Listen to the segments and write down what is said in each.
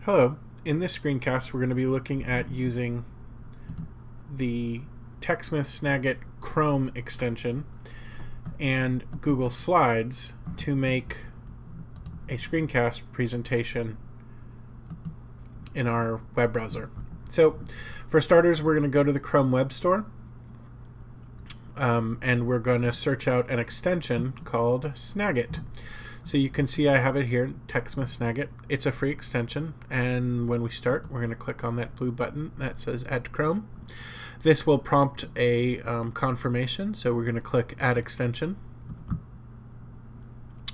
Hello. In this screencast, we're going to be looking at using the TechSmith Snagit Chrome extension and Google Slides to make a screencast presentation in our web browser. So, for starters, we're going to go to the Chrome Web Store and we're going to search out an extension called Snagit. So you can see I have it here, TechSmith Snagit. It's a free extension, and when we start, we're going to click on that blue button that says Add to Chrome. This will prompt a confirmation, so we're going to click Add Extension.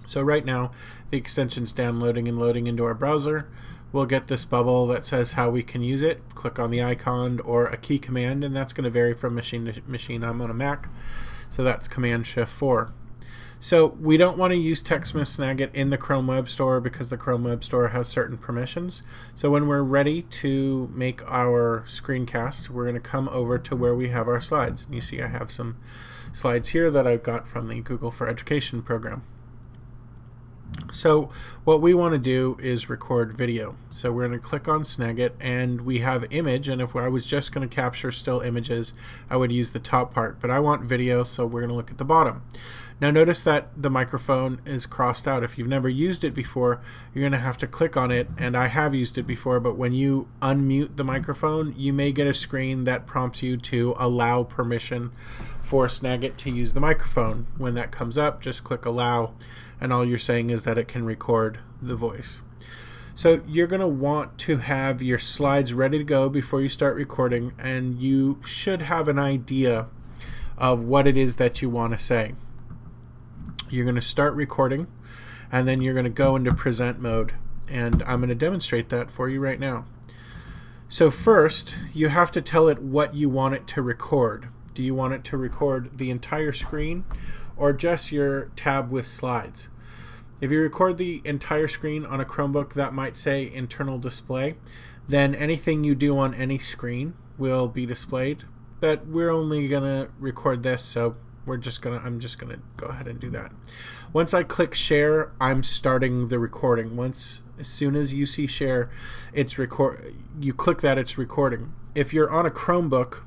So right now, the extension's downloading and loading into our browser. We'll get this bubble that says how we can use it. Click on the icon or a key command, and that's going to vary from machine to machine. I'm on a Mac, so that's Command-Shift-4. So we don't want to use TechSmith Snagit in the Chrome Web Store because the Chrome Web Store has certain permissions. So when we're ready to make our screencast, we're going to come over to where we have our slides. And you see I have some slides here that I've got from the Google for Education program. So what we want to do is record video. So we're going to click on Snagit, and we have image, and if I was just going to capture still images, I would use the top part, but I want video, so we're going to look at the bottom. Now notice that the microphone is crossed out. If you've never used it before, you're going to have to click on it, and I have used it before, but when you unmute the microphone, you may get a screen that prompts you to allow permission for Snagit to use the microphone. When that comes up, just click allow, and all you're saying is that it can record the voice. So you're going to want to have your slides ready to go before you start recording, and you should have an idea of what it is that you want to say. You're going to start recording, and then you're going to go into present mode, and I'm going to demonstrate that for you right now. So first, you have to tell it what you want it to record. Do you want it to record the entire screen or just your tab with slides? If you record the entire screen on a Chromebook that might say internal display, then anything you do on any screen will be displayed, but we're only going to record this, so I'm just gonna go ahead and do that. Once I click share, I'm starting the recording. As soon as you see share, it's you click that, it's recording. If you're on a Chromebook,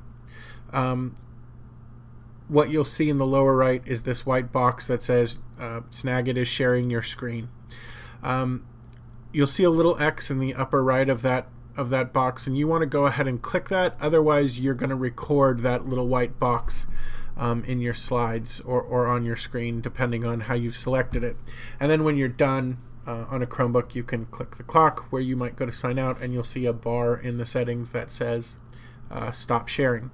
what you'll see in the lower right is this white box that says Snagit is sharing your screen. You'll see a little X in the upper right of that box, and you want to go ahead and click that. Otherwise, you're going to record that little white box in your slides or on your screen, depending on how you've selected it. And then when you're done on a Chromebook, you can click the clock where you might go to sign out, and you'll see a bar in the settings that says stop sharing.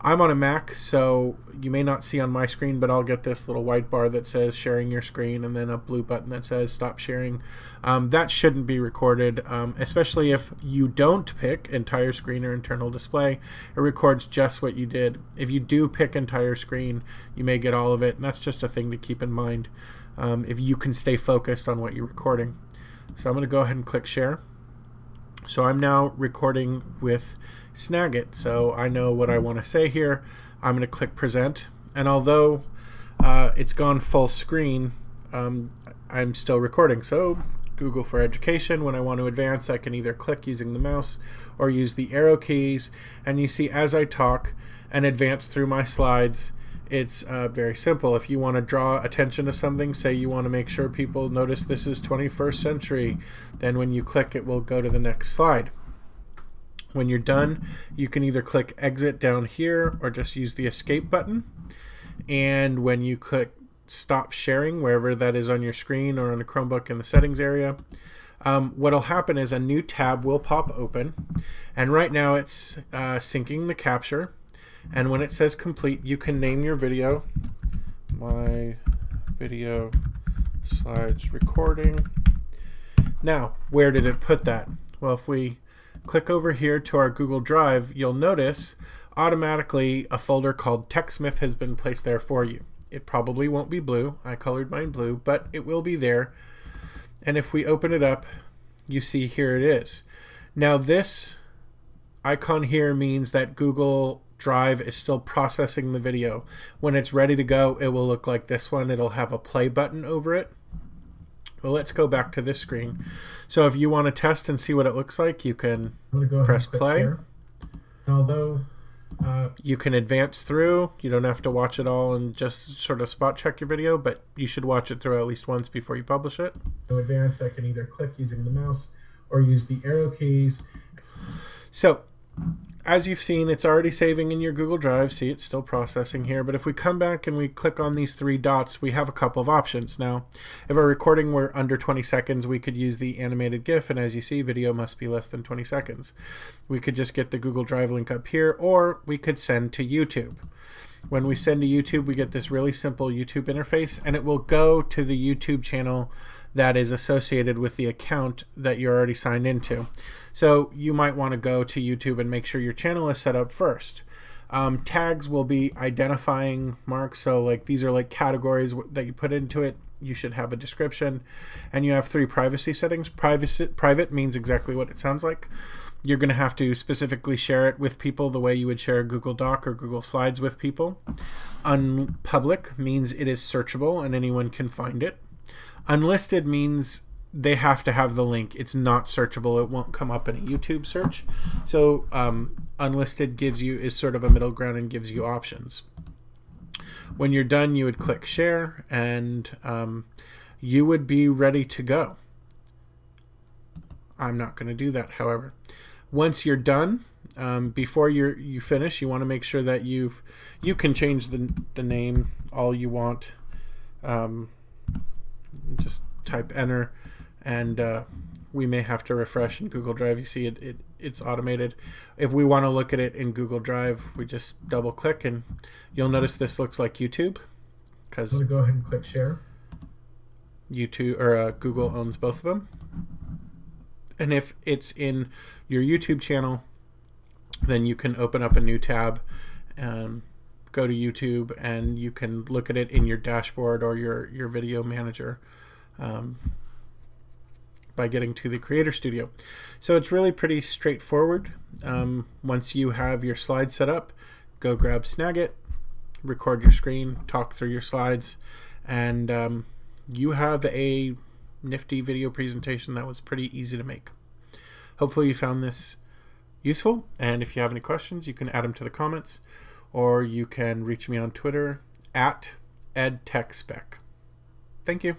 I'm on a Mac, so you may not see on my screen, but I'll get this little white bar that says sharing your screen and then a blue button that says stop sharing. That shouldn't be recorded, especially if you don't pick entire screen or internal display. It records just what you did. If you do pick entire screen, you may get all of it, and that's just a thing to keep in mind if you can stay focused on what you're recording. So I'm going to go ahead and click share. So I'm now recording with Snagit, so I know what I want to say here. I'm going to click present, and although it's gone full screen, I'm still recording. So Google for Education, when I want to advance, I can either click using the mouse or use the arrow keys, and you see as I talk and advance through my slides, it's very simple. If you want to draw attention to something, say you want to make sure people notice this is 21st century, then when you click, it will go to the next slide. When you're done, you can either click exit down here or just use the escape button. And when you click stop sharing, wherever that is on your screen or on a Chromebook in the settings area, what'll happen is a new tab will pop open. And right now it's syncing the capture. And when it says complete, you can name your video, my video slides recording. Now, where did it put that? Well, if we click over here to our Google Drive, you'll notice automatically a folder called TechSmith has been placed there for you. It probably won't be blue. I colored mine blue, but it will be there. And if we open it up, you see here it is. Now this icon here means that Google Drive is still processing the video. When it's ready to go, it will look like this one. It'll have a play button over it. Well, let's go back to this screen. So if you want to test and see what it looks like, you can press play. Share. Although you can advance through. You don't have to watch it all and just sort of spot check your video, but you should watch it through at least once before you publish it. To advance, I can either click using the mouse or use the arrow keys. So as you've seen, it's already saving in your Google Drive. See, it's still processing here. But if we come back and we click on these three dots, we have a couple of options. Now, if our recording were under 20 seconds, we could use the animated GIF. And as you see, video must be less than 20 seconds. We could just get the Google Drive link up here, or we could send to YouTube. When we send to YouTube, we get this really simple YouTube interface, and it will go to the YouTube channel that is associated with the account that you're already signed into. So you might want to go to YouTube and make sure your channel is set up first. Tags will be identifying marks, so like these are like categories that you put into it. You should have a description, and you have 3 privacy settings. Private means exactly what it sounds like. You're going to have to specifically share it with people the way you would share a Google Doc or Google Slides with people. Unpublic means it is searchable and anyone can find it. Unlisted means they have to have the link. It's not searchable. It won't come up in a YouTube search. So unlisted is sort of a middle ground and gives you options. When you're done, you would click share, and you would be ready to go. I'm not going to do that, however. Once you're done, before you finish, you want to make sure that you can change the name all you want. Just type enter, and we may have to refresh in Google Drive. You see it's automated. If we want to look at it in Google Drive, we just double click, and you'll notice this looks like YouTube, because I'm going to go ahead and click share. YouTube or Google owns both of them. And if it's in your YouTube channel, then you can open up a new tab and go to YouTube, and you can look at it in your dashboard or your video manager by getting to the Creator Studio. So it's really pretty straightforward. Once you have your slides set up, go grab Snagit, record your screen, talk through your slides, and you have a nifty video presentation that was pretty easy to make. Hopefully you found this useful, and if you have any questions, you can add them to the comments, or you can reach me on Twitter at EdTechSpec. Thank you.